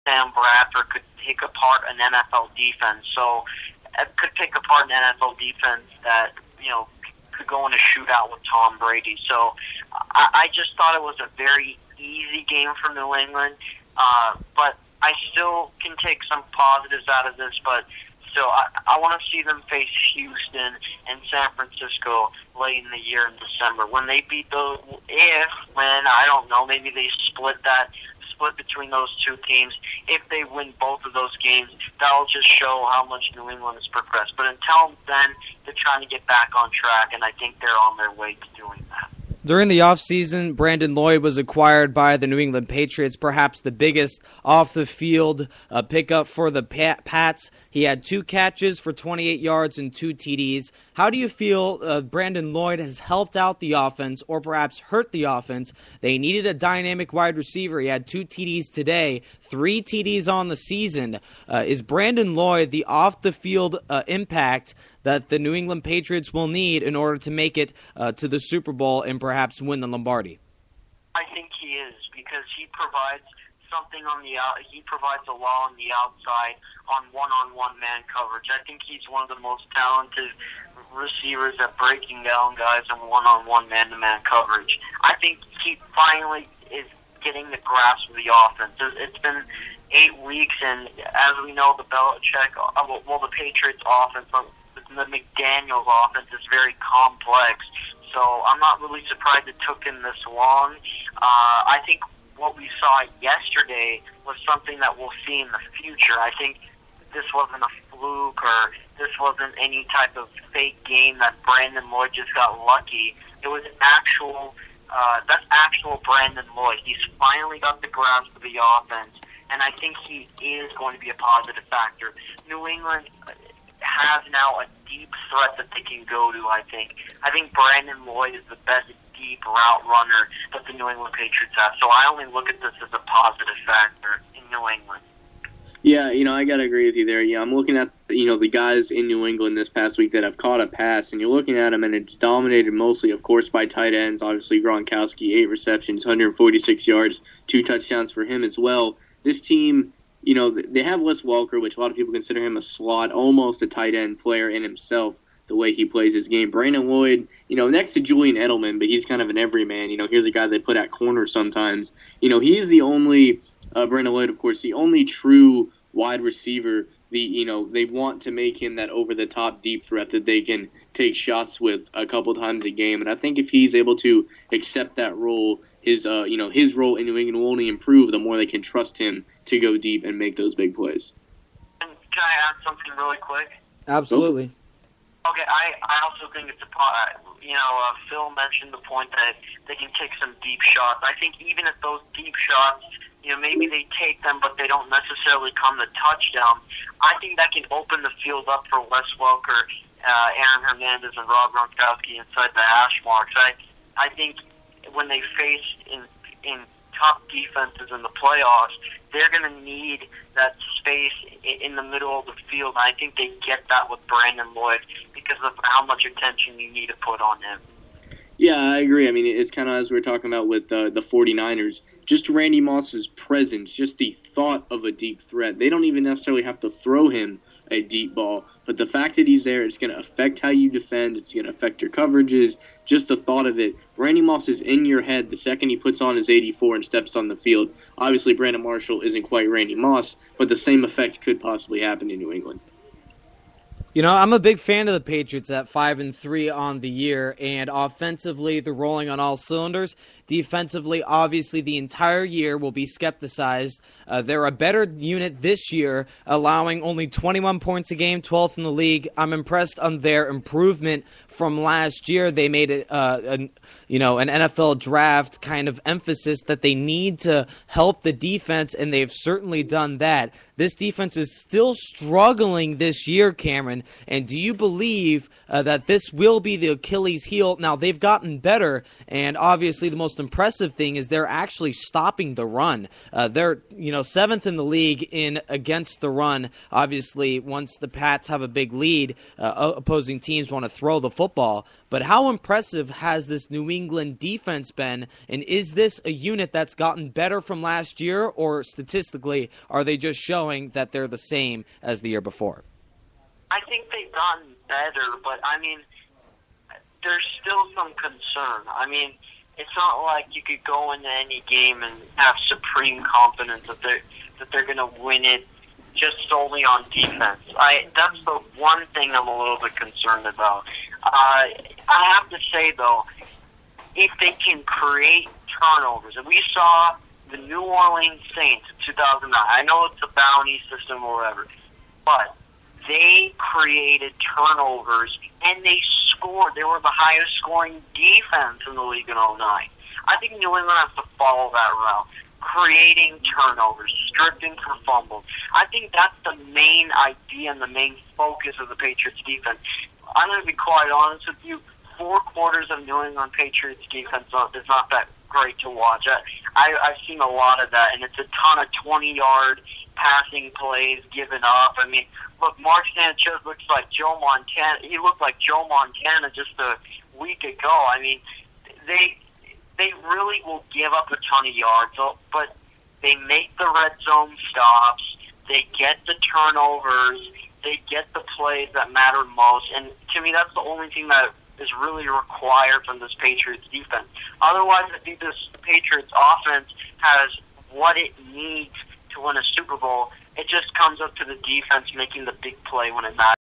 Sam Bradford could pick apart an NFL defense. So could pick apart an NFL defense that, could go in a shootout with Tom Brady. So I just thought it was a very easy game for New England. But I still can take some positives out of this, but still, I want to see them face Houston and San Francisco late in the year in December. When they beat those, I don't know, maybe they split between those two teams. If they win both of those games, that'll just show how much New England has progressed. But until then, they're trying to get back on track, and I think they're on their way to doing that. During the offseason, Brandon Lloyd was acquired by the New England Patriots, perhaps the biggest off-the-field pickup for the Pats. He had 2 catches for 28 yards and 2 TDs. How do you feel Brandon Lloyd has helped out the offense or perhaps hurt the offense? They needed a dynamic wide receiver. He had 2 TDs today, 3 TDs on the season. Is Brandon Lloyd the off-the-field impact that the New England Patriots will need in order to make it to the Super Bowl and perhaps win the Lombardi? I think he is, because he provides something on the out. He provides a law on the outside on one-on-one man coverage. I think he's one of the most talented receivers at breaking down guys in one-on-one man-to-man coverage. I think he finally is getting the grasp of the offense. It's been 8 weeks, and as we know, the Patriots offense, the McDaniels offense is very complex. So I'm not really surprised it took him this long. I think what we saw yesterday was something that we'll see in the future. I think this wasn't a fluke, or this wasn't any type of fake game that Brandon Lloyd just got lucky. It was that's actual Brandon Lloyd. He's finally got the grasp of the offense, and I think he is going to be a positive factor. New England has now a deep threat that they can go to, I think. I think Brandon Lloyd is the best deep route runner that the New England Patriots have. So I only look at this as a positive factor in New England. Yeah, I got to agree with you there. Yeah, I'm looking at, the guys in New England this past week that have caught a pass, and you're looking at them, and it's dominated mostly, of course, by tight ends. Obviously, Gronkowski, 8 receptions, 146 yards, 2 touchdowns for him as well. This team, they have Wes Welker, which a lot of people consider him a slot, almost a tight end player in himself, the way he plays his game. Brandon Lloyd, next to Julian Edelman, but he's kind of an everyman. Here's a guy they put at corner sometimes. He's the only, Brandon Lloyd, of course, the only true wide receiver. They want to make him that over-the-top deep threat that they can take shots with a couple times a game. And I think if he's able to accept that role, his role in New England will only improve the more they can trust him to go deep and make those big plays. And can I add something really quick? Absolutely. Okay, I also think it's Phil mentioned the point that they can take some deep shots. I think even if those deep shots, maybe they take them, but they don't necessarily come to touchdown, I think that can open the field up for Wes Welker, Aaron Hernandez, and Rob Gronkowski inside the hash marks. I think when they face in top defenses in the playoffs, they're going to need that space in the middle of the field. I think they get that with Brandon Lloyd because of how much attention you need to put on him. Yeah, I agree. I mean, it's kind of as we were talking about with the 49ers, just Randy Moss's presence, just the thought of a deep threat. They don't even necessarily have to throw him a deep ball, but the fact that he's there, it's going to affect how you defend. It's going to affect your coverages. Just the thought of it. Randy Moss is in your head the second he puts on his 84 and steps on the field. Obviously, Brandon Marshall isn't quite Randy Moss, but the same effect could possibly happen in New England. I'm a big fan of the Patriots at 5-3 on the year, and offensively, they're rolling on all cylinders. Defensively, obviously, the entire year will be skepticized. They're a better unit this year, allowing only 21 points a game, 12th in the league. I'm impressed on their improvement from last year. They made it, an NFL draft kind of emphasis that they need to help the defense, and they've certainly done that. This defense is still struggling this year, Cameron. season? And do you believe that this will be the Achilles heel? Now, they've gotten better, and obviously the most impressive thing is they're actually stopping the run. They're seventh in the league in against the run. Obviously, once the Pats have a big lead, opposing teams want to throw the football. But how impressive has this New England defense been? And is this a unit that's gotten better from last year, or statistically, are they just showing that they're the same as the year before? I think they've gotten better, but I mean, there's still some concern. I mean, it's not like you could go into any game and have supreme confidence that they're going to win it just solely on defense. That's the one thing I'm a little bit concerned about. I have to say, though, if they can create turnovers, and we saw the New Orleans Saints in 2009, I know it's a bounty system or whatever, but they created turnovers and they scored. They were the highest scoring defense in the league in 2009. I think New England has to follow that route. Creating turnovers, stripping for fumbles. I think that's the main idea and the main focus of the Patriots defense. I'm going to be quite honest with you. 4 quarters of New England Patriots defense is not that great to watch. I've seen a lot of that, and it's a ton of 20-yard passing plays given up. I mean, look, Mark Sanchez looks like Joe Montana. He looked like Joe Montana just a week ago. I mean, they really will give up a ton of yards, but they make the red zone stops. They get the turnovers. They get the plays that matter most. And to me, that's the only thing that is really required from this Patriots defense. Otherwise, I think this Patriots offense has what it needs to win a Super Bowl. It just comes up to the defense making the big play when it matters.